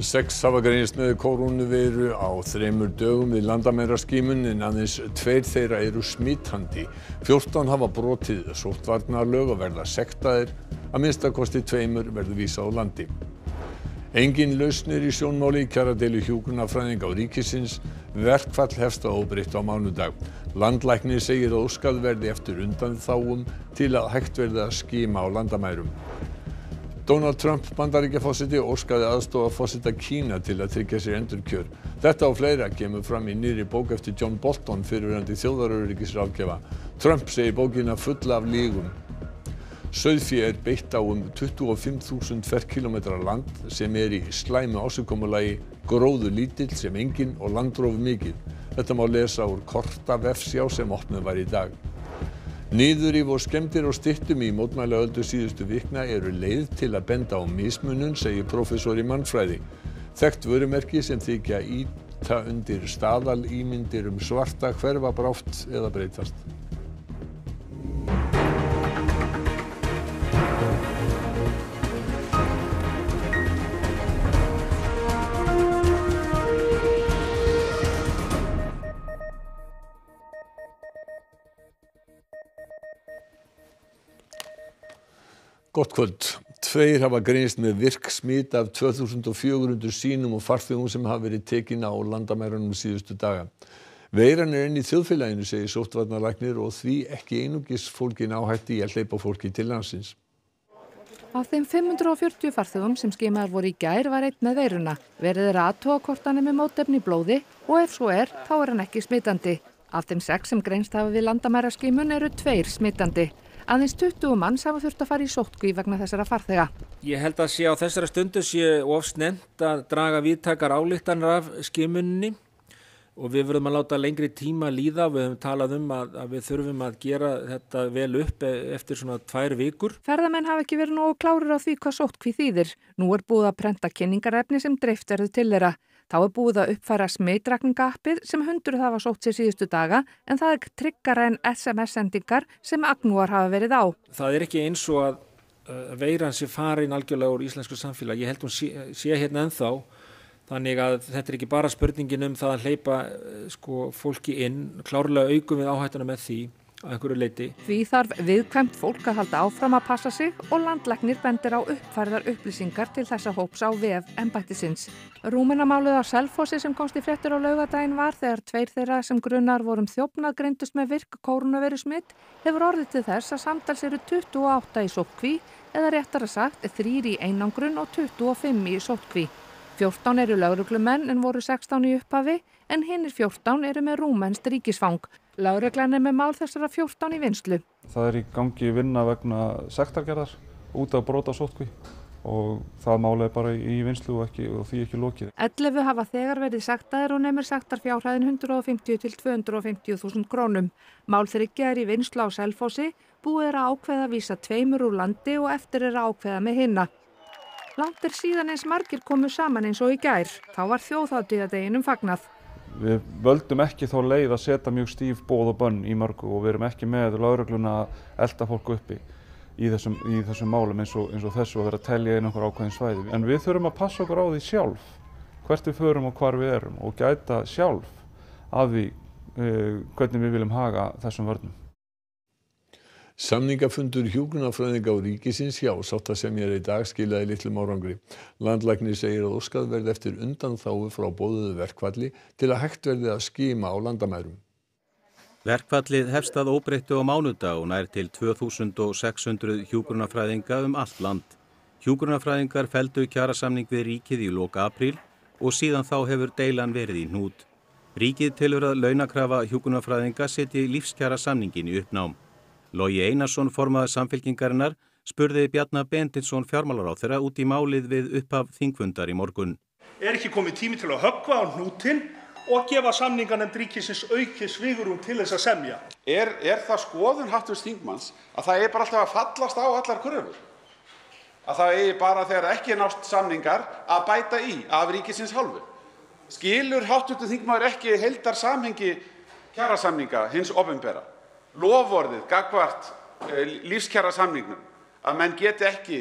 6 hafa greinst með kórónuveiru á 3 dögum við landamæraskimun en aðeins 2 þeirra eru smitandi. 14 hafa brotið sóttvarnalög og verða sektaðir, að minnsta kosti 2 verður vísað úr landi. Engin lausn er í sjónmáli í kjaradeilu hjúkrunarfræðinga og ríkisins. Verkfall hefst að óbreyttu á mánudag. Landlæknir segir að óskað verði eftir undanþágum til að hægt verði að skima á landamærum. Donald Trump Bandaríkjaforseti óskaði aðstoðarforseta Kína til að tryggja sér endurkjör. Þetta og fleira kemur fram í nýrri bók eftir John Bolton, fyrrverandi þjóðaröryggisráðgjafa. Trump segir bókina fulla af lygum. Sauðfé er beitt á 25.000 ferkílómetra land sem er í slæmu ásigkomulagi, gróður lítill sem enginn og landrof mikið. Þetta má lesa úr kortavefsjá sem opnuð var í dag. Niðurrif og skemmdir á styttum í mótmælaöldu síðustu vikna eru leið til að benda á mismunun, segir prófessor í mannfræði. Þekkt vörumerki sem þykja ýta undir staðalímyndir svarta hverfa brátt eða breytast. Gott kvöld. 2 hafa greinst með virksmit af 2400 sýnum og farþegum sem hafa verið tekin á landamærunum síðustu daga. Veiran er enn í þjóðfélaginu, segir sóttvarnalæknir, og því ekki einungis fólgin áhætta í að hleypa fólki til landsins. Af þeim 540 farþegum sem skimaðir voru í gær var einn með veiruna. Verið er að athuga hvort hann er með mótefni í blóði og ef svo er, þá er hann ekki smitandi. Af þeim 6 sem greinst hafa við landamæraskimun eru 2 smitandi. Aðeins 20 manns hafa þurft að fara í sóttkví vegna þessara farþega. Ég held að sé á þessara stundu sé of snemmt að draga víðtækar ályktanir af skimuninni og við verðum að láta lengri tíma líða. Við höfum talað að við þurfum að gera þetta vel upp eftir svona 2 vikur. Ferðamenn hafa ekki verið nógu klárir á því hvað sóttkví þýðir. Nú er búið að prenta kynningarefni sem dreift verður til þeirra. Þá er búið að uppfæra smitrakningaappið sem 100 hafa sótt sér síðustu daga en það er tryggara en SMS-sendingar sem agnúar hafa verið á. Það er ekki eins og að veiran sé farin algjörlega úr íslensku samfélag. Ég held hún sé hérna ennþá. Þannig að þetta er ekki bara spurningin það að hleypa fólki inn. Klárlega aukum við áhættuna með því að einhverju leyti. Því þarf viðkvæmt fólk að halda áfram að passa sig og landlæknir bendir á uppfærðar upplýsingar til þessa hóps á vef embættisins. Rúmenamálið á Selfossi sem komst í fréttir á laugardaginn var þegar 2 þeirra sem grunar voru þjófnað greindust með virk kórónuveirusmit hefur orðið til þess að samtals eru 28 í sóttkví eða réttara sagt 3 í einangrun og 25 í sóttkví. 14 eru lögreglumenn en voru 16 í upphafi en hinir 14 eru með rúmenskt ríkisfang. Lögreglan er með mál þessara 14 í vinnslu. Það er í gangi vinna vegna sektargerðar út af brota sóttkví og það mál er bara í vinnslu og því ekki lokið. 11 hafa þegar verið sektaðir og nemur sektarfjárhæðin 150 til 250.000 krónum. Mál 3 er í vinnslu á Selfossi, búið er að ákveða að vísa 2 úr landi og eftir er að ákveða með hinna. Langt er síðan eins margir komu saman eins og í gær. Þá var þjóðhátíðardeginum fagnað. Við völdum ekki þá leið að setja mjög stíf boð og bönn í mörgu og við erum ekki með lögregluna að elta fólk uppi í þessum málum eins og þessu að vera að telja inn okkur ákveðin svæði. En við þurfum að passa okkur á því sjálf, hvert við förum og hvar við erum og gæta sjálf að því hvernig við viljum haga þessum vörnum. Samningafundur hjúkrunarfræðinga og ríkisins hjá sáttasemjara í dag skilaði litlum árangri. Landlæknir segir að óskað verði eftir undanþágu frá boðuðu verkfalli til að hægt verði að skima á landamærum. Verkfallið hefst að óbreyttu á mánudag og nær til 2600 hjúkrunarfræðinga allt land. Hjúkrunarfræðingar felldu kjarasamning við ríkið í lok apríl og síðan þá hefur deilan verið í hnút. Ríkið telur að launakrafa hjúkrunarfræðinga setji lífskjarasamningin í uppnám. Logi Einarsson, formaður Samfylkingarinnar, spurði Bjarna Benediktsson fjármálaráðherra út í málið við upphaf þingfundar í morgun. Er ekki komið tími til að höggva á hnútinn og gefa samninganefnd ríkisins aukið svigrúm til þess að semja? Er það skoðun hv. þingmanns að það bara alltaf að fallast á allar kröfur? Að það bara þegar ekki nást samningar að bæta í af ríkisins hálfu? Skilur hv. þingmaður ekki heildarsamhengi kjarasamninga hins opinbera? Loforðið gagnvart lífskjarasamningnum að menn geti ekki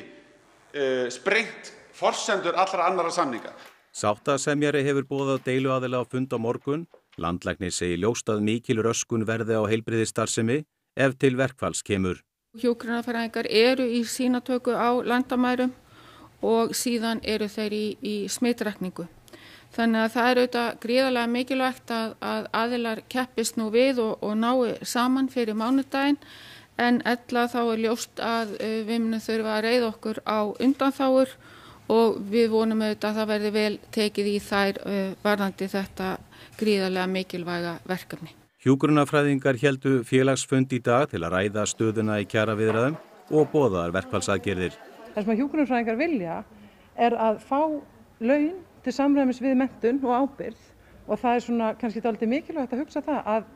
sprengt forsendur allra annarra samninga. Sáttasemjari hefur boðað deiluaðila á fund á morgun. Landlæknir segir ljóst að mikil röskun verði á heilbrigðisstarfsemi ef til verkfalls kemur. Hjúkrunarfræðingar eru í sýnatöku á landamærum og síðan eru þeir í smitrakningu. Þannig að það er auðvitað gríðarlega mikilvægt að aðilar keppist nú við og nái saman fyrir mánudaginn, en ella þá er ljóst að við munum þurfa að reiða okkur á undanþágur og við vonum auðvitað að það verði vel tekið í þær varðandi þetta gríðarlega mikilvæga verkefni. Hjúkrunarfræðingar héldu félagsfund í dag til að ræða stöðuna í kjaraviðræðum og boðaðar verkfallsaðgerðir. Það sem að hjúkrunarfræðingar vilja er að fá laun til samræmis við menntun og ábyrgð, og það er svona kannski dálítið mikilvægt að hugsa það að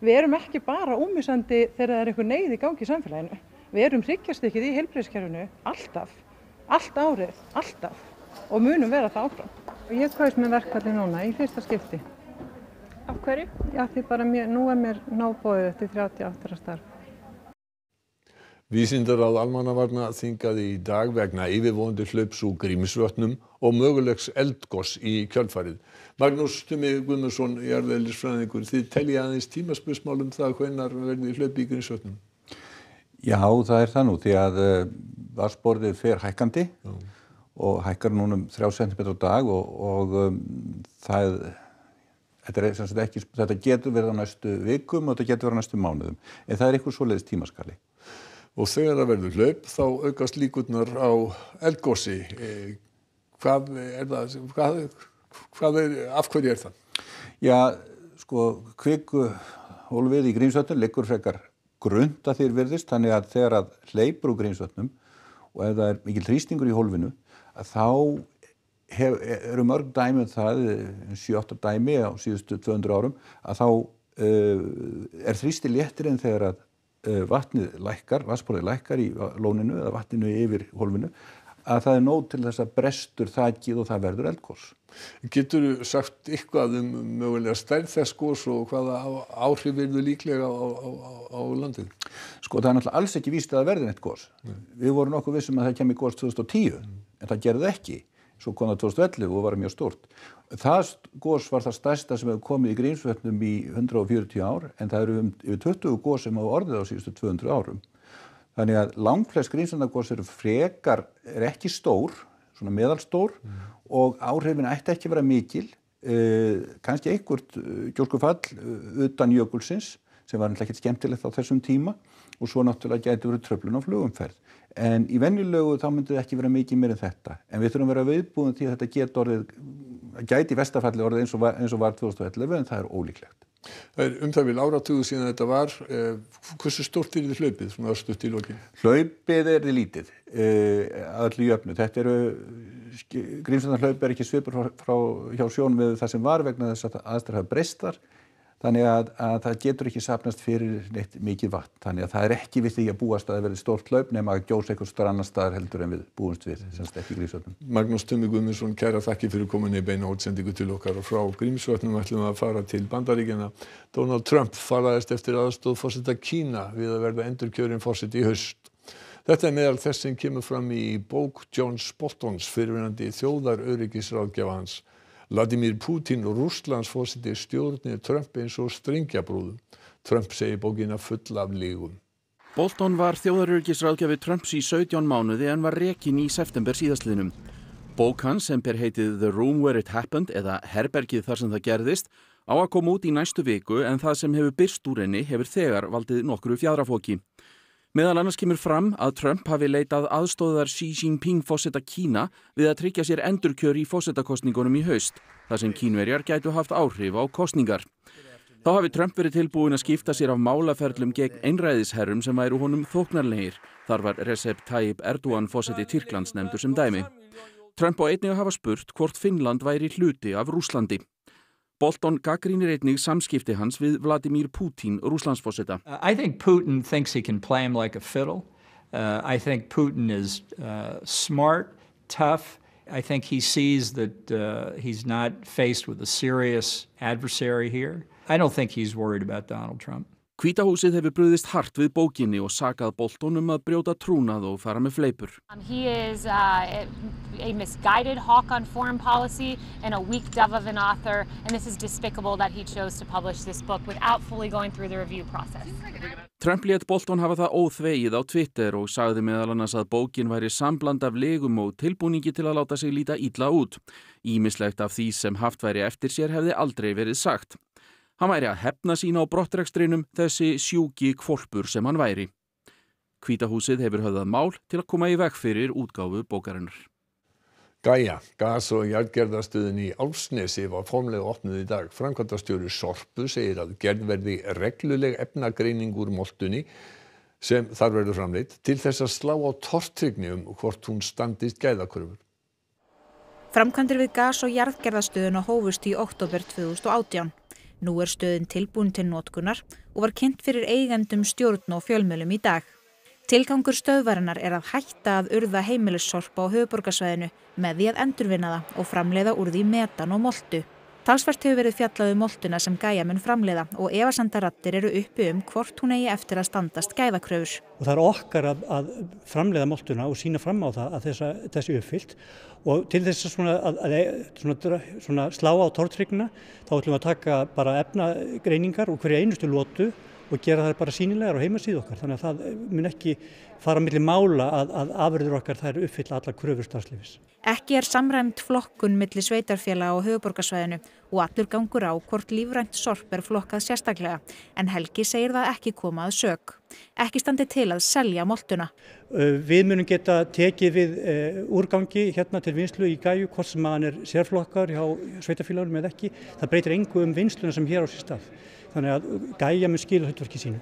við erum ekki bara ómissandi þegar það er einhver neyð í gangi í samfélaginu. Við erum hryggjarstykkið í heilbrigðiskerfinu alltaf, allt árið, alltaf, og munum vera það áfram. Og ég kaus með verkfalli núna í fyrsta skipti. Af hverju? Já, því bara nú er mér nóg boðið eftir 38 ára starf. Vísindaráð almannavarna þingaði í dag vegna yfirvofandi hlaups úr Grímsvötnum og mögulegs eldgoss í kjölfarið. Magnús Tumi Guðmundsson, jarðeðlisfræðingur, þið teljið aðeins tímaspursmál það hvenær verði hlaup í Grímsvötnum? Já, það er það nú, því að vatnsborðið fer hækkandi og hækkar núna 3 cm á dag og þetta getur verið á næstu vikum og þetta getur verið á næstu mánuðum, en það er eitthvað svoleiðis tímaskali. Og þegar það verður hlaup þá aukast líkurnar á eldgossi. Hvað er það? Af hverju er það? Já, sko, kvikuhólfið í Grímsvötnum liggur frekar grunnt að þér virðist, þannig að þegar að hleypur úr Grímsvötnum og ef það er mikil þrýstingur í hólfinu, að þá eru mörg dæmi það, 7-8 dæmi á síðustu 200 árum, að þá er þrýsti léttir en þegar að vatnið lækkar, vatnsborðið lækkar í lóninu eða vatninu yfir hólfinu, að það er nóg til þess að brestur þakið og það verður eldgos. Geturðu sagt eitthvað mögulega stærð þess gos og hvaða áhrif verður líklega á landið? Sko, það er náttúrulega alls ekki víst að það verði neitt gos. Við vorum nokkuð vissum að það kemur gos 2010, en það gerði ekki. Svo kom það 2011 og var mjög stórt. Það gos var það stærsta sem hefur komið í Grímsvötnum í 140 ár, en það eru yfir 20 gos sem hafa orðið á síðustu 200 árum. Þannig að langflest Grímsvötnargos er ekki stór, svona meðalstór, og áhrifin ætti ekki að vera mikil, kannski einhvert gjóskufall utan jökulsins, sem var náttúrulega ekkert skemmtilegt á þessum tíma, og svo náttúrulega gæti verið truflun á flugumferð. En í venjulegu þá myndi það ekki vera mikið meira en þetta. En við þurfum að vera viðbúin því að þetta gæti í versta falli orðið eins og var 2011, en það er ólíklegt. Það er það bil áratugur síðan þetta var. Hversu stórt er þið hlaupið, svona stutt í lokin? Hlaupið er þið lítið, öllu jöfnu. Grímsvötnarhlaup er ekki svipur frá hjá sjón við það sem var vegna þess að aðstæður hafa breyst þar. Þannig að það getur ekki safnast fyrir neitt mikið vatn. Þannig að það er ekki við því að búast að það verði stórt hlaup nema að gjósa einhvers staðar annars staðar heldur en við búumst við, semst ekki Grímsvötnum. Magnús Tumi Guðmundsson, kæra þakkir fyrir komin í beina útsendingu til okkar og frá Grímsvötnum ætlum að fara til Bandaríkjanna. Donald Trump faraðist eftir aðstoð forseta Kína við að verða endurkjörinn forseti í haust. Þetta er meðal þess sem kemur fram í bók Johns Boltons, fyrrverandi þjóðaröryggisráðgjafa hans. Vladimir Putin og Rússlandsforseti stjórnir Trump eins og strengjabrúðum. Trump segir bókina full af lygum. Bolton var þjóðaröryggisráðgjafi Trumps í 17 mánuði en var rekinn í september síðastliðnum. Bók hans sem ber heitið The Room Where It Happened eða Herbergið þar sem það gerðist á að koma út í næstu viku en það sem hefur birst úr henni hefur þegar valdið nokkru fjaðrafoki. Meðal annars kemur fram að Trump hafi leitað aðstoðar Xi Jinping forseta Kína við að tryggja sér endurkjör í forsetakosningunum í haust, þar sem Kínverjar gætu haft áhrif á kosningar. Þá hafi Trump verið tilbúinn að skipta sér af málaferlum gegn einræðisherrum sem væru honum þóknarlegir. Þar var Recep Tayyip Erdogan forseti Tyrklands nefndur sem dæmi. Trump á einnig að hafa spurt hvort Finnland væri hluti af Rússlandi. Bolton gagnrýnir einnig samskipti hans við Vladimir Putin, Rússlandsforseta. I think Putin thinks he can play him like a fiddle. I think Putin is smart, tough. I think he sees that he's not faced with a serious adversary here. I don't think he's worried about Donald Trump. Hvíta húsið hefur brugðist hart við bókinni og sakað Bolton að brjóta trúnað og fara með fleipur. He is a misguided hawk on foreign policy and a weak dove of an author, and this is despicable that he chose to publish this book without fully going through the review process. Trump lét Bolton hafa það óþvegið á Twitter og sagði meðal annars að bókin væri sambland af legum og tilbúningi til að láta sig líta illa út. Ýmislegt af því sem haft væri eftir sér hefði aldrei verið sagt. Hann væri að hefna sín á brottrekstrinum, þessi sjúki hvolpur sem hann væri. Hvíta húsið hefur höfðað mál til að koma í veg fyrir útgáfu bókarinnar. Gaia, gas- og jarðgerðarstöðin í Álfsnesi var formlega opnuð í dag. Framkvæmdastjóri Sorpu segir að gerð verði regluleg efnagreining úr moltunni sem þar verður framleidd til þess að slá á tortryggni hvort hún standist gæðakröfur. Framkvæmdir við gas- og jarðgerðarstöðina hófust í október 2018. Nú stöðin tilbúin til notkunar og var kynnt fyrir eigendum, stjórn og fjölmiðlum í dag. Tilgangur stöðvarinnar að hætta að urða heimilissorpa á höfuðborgarsvæðinu með því að endurvinna það og framleiða úr því metan og moltu. Talsvert hefur verið fjallað moltuna sem Gaia mun framleiða og efasemdaraddir eru uppi hvort hún eigi eftir að standast gæðakröfur. Og það okkar að framleiða moltuna og sýna fram á það að þessi uppfyllt og til þess að slá á tortryggina þá ætlum við að taka bara efnagreiningar úr hverju einustu lotu og gera það bara sýnilegar á heimasíðu okkar. Þannig að það mun ekki fara milli mála að afurðir okkar þær uppfylla allar kröfur starfsleyfis. Ekki samræmd flokkun milli sveitarfélaga á höfuðborgarsvæðinu og allur gangur á hvort lífrænt sorp flokkað sérstaklega, en Helgi segir það ekki koma að sök. Ekki standi til að selja moltuna. Við munum geta tekið við úrgangi hérna til vinnslu í Gaiu, hvort sem hann sérflokkar hjá sveitarfélagunum eða ekki. Það breytir engu vinsluna sem hér á sér stað. Þannig að Gaia mun skila hlutverki sínu.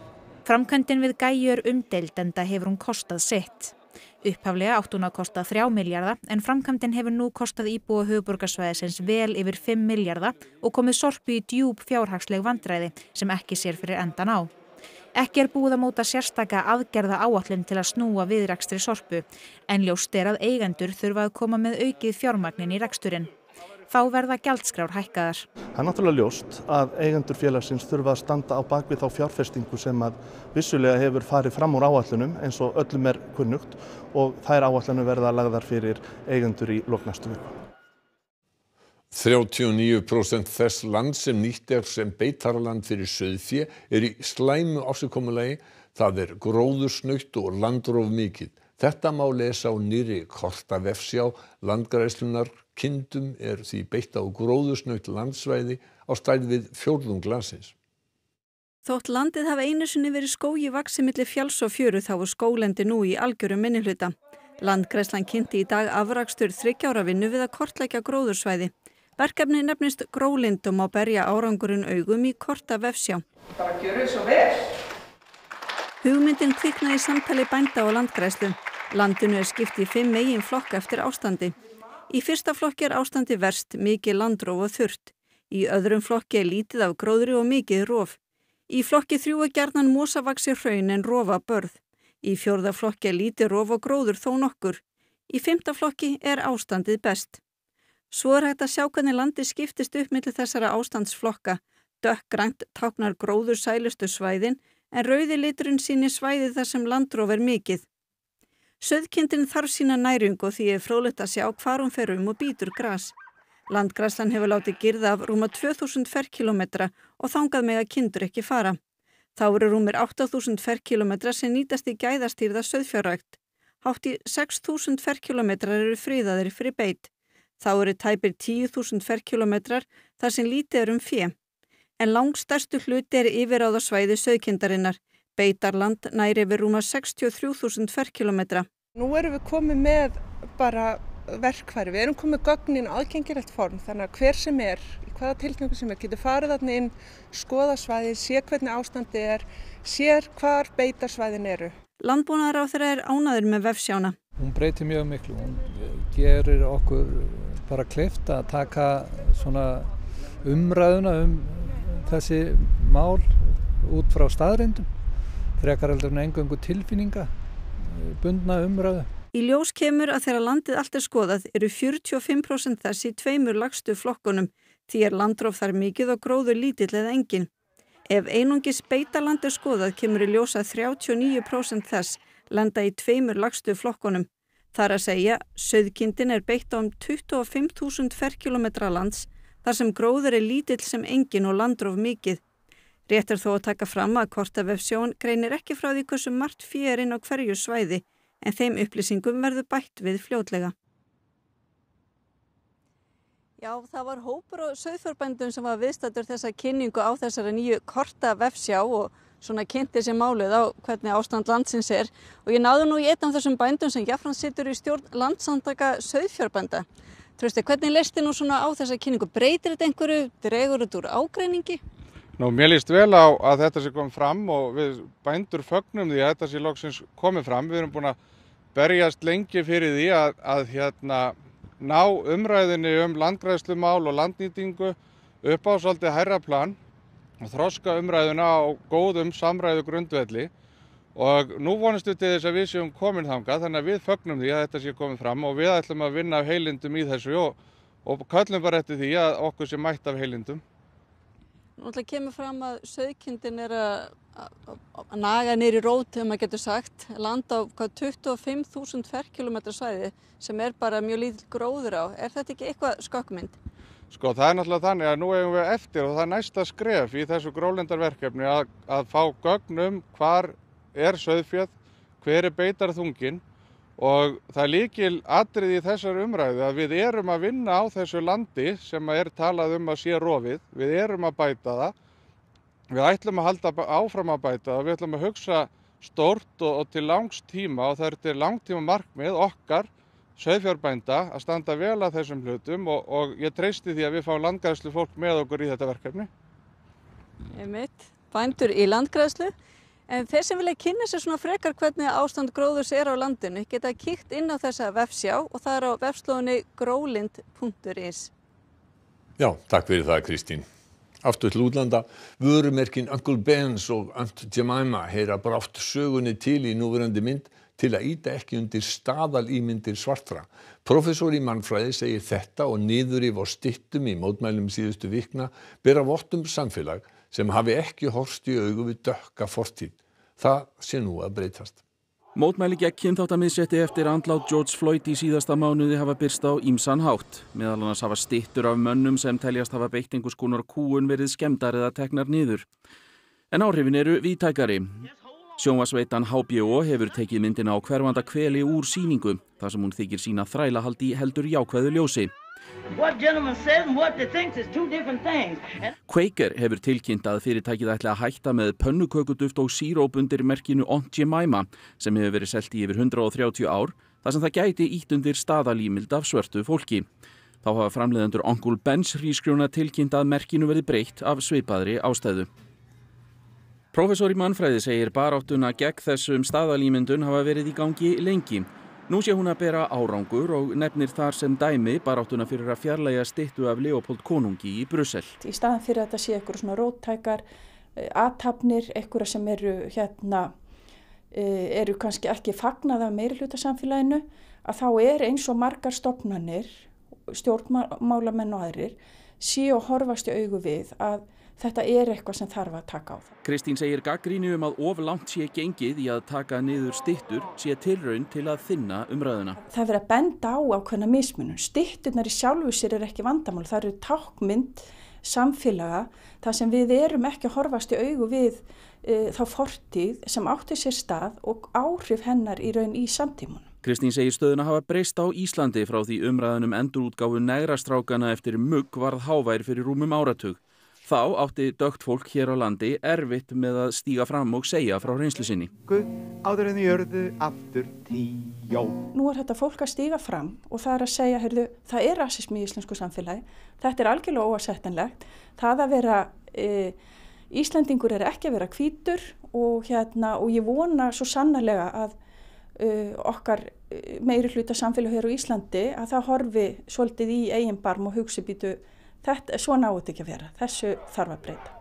Framkvæmdin við Gaiu umdeild enda hefur hún kostað sitt. Upphaflega átti hún að kosta 3 milljarða en framkvæmdin hefur nú kostað íbúa höfuðborgarsvæðisins vel yfir 5 milljarða og komið Sorpu í djúp fjárhagsleg vandræði sem ekki sér fyrir endan á. Ekki búið að móta sérstaka aðgerða áætlun til að snúa við rekstri Sorpu en ljóst að eigendur þurfa að koma með aukið fjármagnin í reksturinn. Þá verða gjaldskrár hækkaðar. Það náttúrulega ljóst að eigendur félagsins þurfa að standa á bakvið þá fjárfestingu sem að vissulega hefur farið fram úr áætlunum eins og öllum kunnugt og þær áætlunum verða lagðar fyrir eigendur í lok næstu viku. 39% þess land sem nýtt sem beitarland fyrir sauðfé í slæmu ásigkomulagi. Það gróðursnautt og landrof mikið. Þetta má lesa á nýrri kortavefsjá Landgræðslunnar. Kindum því beitt á gróðursnautt landsvæði á stærð við fjórðung landsins. Þótt landið hafi einu sinni verið skógi vaxið milli fjalls og fjöru þá skóglendi nú í algjörum minnihluta. Landgræðslan kynnti í dag afrakstur 3 ára vinnu við að kortleggja gróðursvæði. Verkefni nefnist Grólind og má berja árangurinn augum í kortavefsjá. Bara gjörðu svo vel. Hugmyndin kviknaði í samtali bænda og Landgræðslu. Landinu skipt í 5 meginflokka eftir ástandi. Í fyrsta flokki ástandi verst, mikið landrof og þurrt. Í öðrum flokki lítið af gróðri og mikið rof. Í flokki 3 gjarnan mosavaxi hraun en rofa börð. Í 4. flokki lítið rof og gróður þó nokkur. Í 5. flokki ástandið best. Svo hægt að sjá hvernig landi skiptist upp milli þessara ástandsflokka. Dökkgrænt táknar gróður sælustu svæðin en rauði liturinn sýnir svæðið þar sem landrof mikið. Sauðkindin þarf sína næringu og því fróðlegt að sjá hvar hún fer og bítur gras. Landgræðslan hefur látið girða af rúma 2000 ferkílómetra og þangað mega kindur ekki fara. Þá rúmir 8000 ferkílómetra sem nýtast í gæðastýrða sauðfjárrækt. Hátt í 6000 ferkílómetrar friðaðir fyrir beit. Þá tæpir 10.000 ferkílómetrar þar sem lítið fé. En langstærstu hluti yfirráðasvæði sauðkindarinnar. Beitarland næri yfir rúma 63.000 ferkílómetra. Nú við komið með bara verkfæri. Við komið gögnin aðgengilegt form þannig að hver sem í hvaða tilgangi sem getur farið þarna inn, skoða svæðið, sé hvernig ástandið sér hvar beitarsvæðin eru. Landbúnaðarráðherra ánægður með vefsjána. Hún breytir mjög miklu. Hún gerir okkur bara kleift að taka svona umræðuna þessi mál út frá staðreyndum. Frekar heldur en eingöngu tilfinninga, bundna umræðu. Í ljós kemur að þegar landið allt skoðað 45% þess í 2 lagstu flokkunum, því landrof þar mikið og gróður lítill eða engin. Ef einungis beitaland skoðað kemur í ljós að 39% þess lenda í 2 lægstu flokkunum. Þar að segja, sauðkindin beitt á 25.000 ferkílómetra lands, þar sem gróður lítill sem engin og landrof mikið. Rétt þó að taka fram að kortavefsjón greinir ekki frá því hversu margt fé inn á hverju svæði, en þeim upplýsingum verður bætt við fljótlega. Já, það var hópur og sauðfjárbændum sem var viðstaddur þessa kynningu á þessari nýju kortavefsjá og svona kynnti sér málið á hvernig ástand landsins og ég náði nú í einn af þessum bændum sem jafnframt situr í stjórn Landssamtaka sauðfjárbænda. Trausti, hvernig leisti nú svona á þessa kynningu? Breytir þetta einhverju, dregur þetta úr ágreiningi? Mér líst vel á að þetta sé komið fram og við bændur fögnum því að þetta sé loksins komið fram. Við erum búin að berjast lengi fyrir því að ná umræðinni landgræðslumál og landnýtingu upp á svolítið hærra plan og þroska umræðuna á góðum samræðu grundvelli og nú vonumst við til þess að við séum komin þangað, þannig að við fögnum því að þetta sé komið fram og við ætlum að vinna af heilindum í þessu og köllum bara eftir því að okkur sé mætt af heilindum. Náttúrulega kemur fram að sauðkindin að naga niður í rót, ef maður getur sagt, landa á 25.000 ferkílómetra svæði sem bara mjög lítill gróður á. Þetta ekki eitthvað skökkmynd? Sko, það náttúrulega þannig að nú eigum við eftir og það næsta skref í þessu gróðlindarverkefni að fá gögn hvar sauðféð, hver beitarþunginn og það lykil atriði í þessari umræðu að við erum að vinna á þessu landi sem talað að sé rofið, við erum að bæta það, við ætlum að halda áfram að bæta það, við ætlum að hugsa stórt og til langs tíma og það til langtíma markmið okkar sauðfjárbænda að standa vel að þessum hlutum og ég treysti því að við fáum landgræðslu fólk með okkur í þetta verkefni. Einmitt, bændur í landgræðslu. En þeir sem vilja kynna sér svona frekar hvernig ástand gróðurs á landinu geta kíkt inn á þessa vefsjá og það á vefslóðinni grolind.is. Já, takk fyrir það Kristín. Aftur til útlanda, vörumerkin Uncle Ben's og Aunt Jemima heyra brátt sögunni til í núverandi mynd til að ýta ekki undir staðalímyndir svartra. Prófessor í mannfræði segir þetta og niðurrif á styttum í mótmælum síðustu vikna bera vott samfélag sem hafi ekki horfst í augu við dökka fortíð. Það sé nú að breytast. Mótmæli gegn kynþáttamisrétti eftir andlát George Floyd í síðasta mánuði hafa birst á ýmsan hátt. Meðal annars hafa styttur af mönnum sem teljast hafa beitt einhvers konar kúgun verið skemmdar eða teknar niður. En áhrifin eru víðtækari. Sjónvarpsveitan HBO hefur tekið myndina á hverfanda hveli úr sýningu, þar sem hún þykir sýna þrælahald í heldur jákvæðu ljósi. Quaker hefur tilkynnt að fyrirtækið ætli að hætta með pönnukökuduft og síróp undir merkinu Aunt Jemima sem hefur verið selt í yfir 130 ár, þar sem það gæti ýtt undir staðalímynd af svörtu fólki. Þá hafa framleiðendur Uncle Ben's hrísgrjóna tilkynnt að merkinu verði breytt af svipaðri ástæðu. Prófessor í mannfræði segir baráttuna gegn þessum staðalímyndun hafa verið í gangi lengi. Nú sé hún að bera árangur og nefnir þar sem dæmi baráttuna fyrir að fjarlægja styttu af Leopold konungi í Brussel. Í staðan fyrir að þetta sé einhverjum svona róttækar athafnir, einhverja sem eru kannski ekki fagnað af meirihluta samfélaginu, að þá eins og margar stofnanir, stjórnmálamenn og aðrir, séu að horfast í augu við að þetta eitthvað sem þarf að taka á það. Kristín segir gagnrýni að of langt sé gengið í að taka niður styttur sé tilraun til að þynna umræðuna. Það verið að benda á ákveðna mismunum. Stytturnar í sjálfu sér ekki vandamál. Það eru tákmynd samfélaga þar sem við erum ekki að horfast í augu við þá fortíð sem átti sér stað og áhrif hennar í raun í samtímanum. Kristín segir stöðuna hafa breyst á Íslandi frá því umræðan endurútgáfu Negrastrákana eftir mugg varð hávær fyrir rúmum áratug. Þá átti dökkt fólk hér á landi erfitt með að stíga fram og segja frá reynslu sinni. Áður en jörðu aftur tíjó. Nú þetta fólk að stíga fram og það að segja, heyrðu, það rasismi í íslensku samfélagi. Þetta algjörlega óásættanlegt. Það að vera, Íslendingur ekki að vera hvítur og ég vona svo sannarlega að okkar meirihluta samfélag hér á Íslandi að það horfi svolítið í eigin barm og hugsi býtu. Þetta svona á þetta ekki að vera. Þessu þarf að breyta.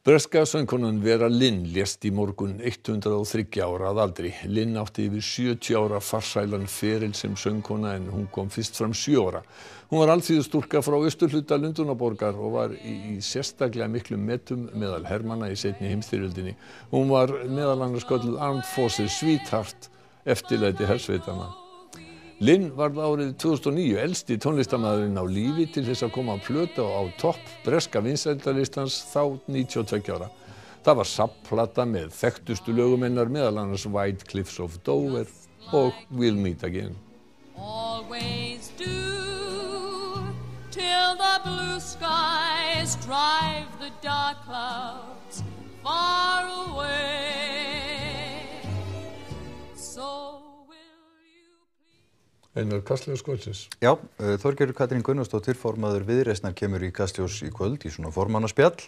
Breska söngkonan Vera Lynn lést í morgun 103 ára að aldri. Lynn átti yfir 70 ára farsælan feril sem söngkona en hún kom fyrst fram 7 ára. Hún var alþýðustúlka frá austurhluta Lundúnaborgar og var í sérstaklega miklum metum meðal hermanna í seinni heimsstyrjöldinni. Hún var meðal annars kölluð Armed Forces Sweetheart, eftirlæti hersveitanna. Lynn varð árið 2009 elsti tónlistarmaðurinn á lífi til þess að koma á plötu á topp breska vinsældalistans þá 92 ára. Það var safnplata með þekktustu lögum hennar, meðal annars White Cliffs of Dover og We'll Meet Again. Always do till the blue skies drive the dark clouds far away. So Einar, Kastljós kvöldsins. Já, Þorgerður Katrín Gunnarsdóttir, formaður Viðreisnar, kemur í Kastljós í kvöld í svona formannaspjall.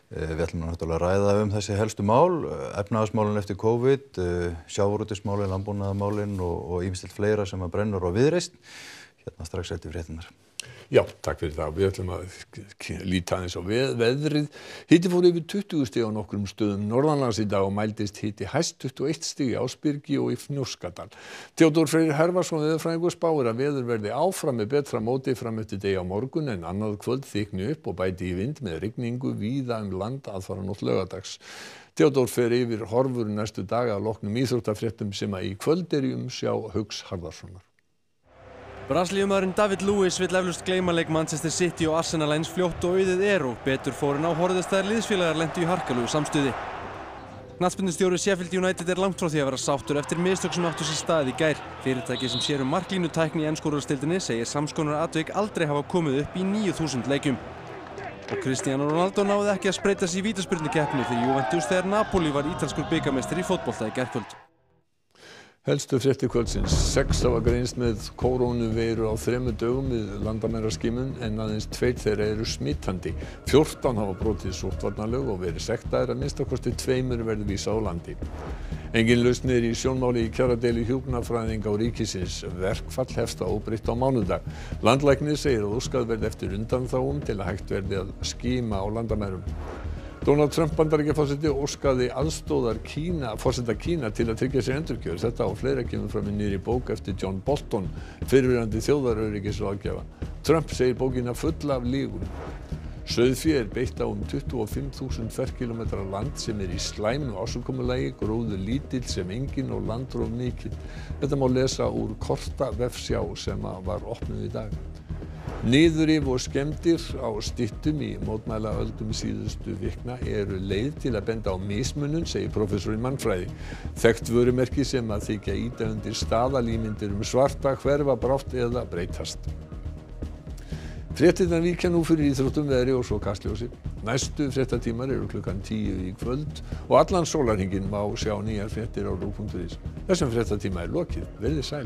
Við ætlum náttúrulega að ræða þessi helstu mál, efnahagsmálin eftir COVID, sjávarútvegsmálin, landbúnaðarmálin og ýmislegt fleira sem að brennur á Viðreisn. Hérna strax eftir fréttirnar. Já, takk fyrir það. Við ætlum að líta aðeins á veðrið. Hiti fór yfir 20 stig á nokkrum stöðum norðanlands í dag og mældist hiti hæst 21 stig í Ásbyrgi og í Fnjóskadal. Theodór Freyr Hervarsson veðurfræðingur spáir að veður verði áfram með betra móti fram eftir degi á morgun en annað kvöld þykni upp og bæti í vind með rigningu víða land aðfaranótt laugardags. Theodór fer yfir horfur næstu daga að loknum íþróttafréttum sem að í kvöld í umsjá Hauks Harðarssonar. Brasilíumaðurinn David Luiz vill eflaust gleyma leik Manchester City og Arsenal eins fljótt og auðið og betur fór en á horfðist þegar liðsfélagar lentu í harkalegu samstuði. Knattspyrnustjóri Sheffield United langt frá því að vera sáttur eftir mistök sem áttu sér stað í gær. Fyrirtæki sem sér marklínutækni í ensku úrvalsdeildinni segir samskonar atvik aldrei hafa komið upp í 9000 leikjum. Og Cristiano Ronaldo náði ekki að spreyta sig í vítaspyrnukeppni fyrir Juventus þegar Napoli var ítalskur bikarmeistari í fótbolta í gærkvöld. Helstu fréttir kvöldsins. 6 hafa greinst með kórónuveiru á 3 dögum við landamæraskimun en aðeins 2 þeirra eru smitandi. 14 hafa brotið sóttvarnalög og verið sektaðir, að minnstakosti 2 verði vísað á landi. Engin lausn er í sjónmáli í kjaradeilu hjúkrunarfræðinga og ríkisins. Verkfall hefst óbreytt á mánudag. Landlæknir segir að óskað verði eftir undanþágum til að hægt verði að skima á landamærum. Donald Trump Bandaríkjaforseti óskaði aðstoðar forseta Kína til að tryggja sér endurkjör. Þetta og fleira kemur fram í nýrri bók eftir John Bolton, fyrrverandi þjóðaröryggisráðgjafa. Trump segir bókina fulla af lygum. Sauðfé er beitt á 25.000 ferkílómetra land sem í slæmu ásigkomulagi, gróður lítill sem engin og landróf mikill. Þetta má lesa úr korta vefsjá sem var opnuð í dag. Niðurrif og skemmdir á styttum í mótmælaöldum síðustu vikna eru leið til að benda á mismunun, segir prófessor í mannfræði. Þekkt vörumerki sem að þykja ýta undir staðalímyndir svarta hverfa brátt eða breytast. Fréttirnar víkja nú fyrir íþróttum, veðri og svo Kastljósi. Næstu fréttatímar eru klukkan 10 í kvöld og allan sólarhringinn má sjá nýjar fréttir á RÚV.is. Þessum fréttatíma er lokið. Verið sæl.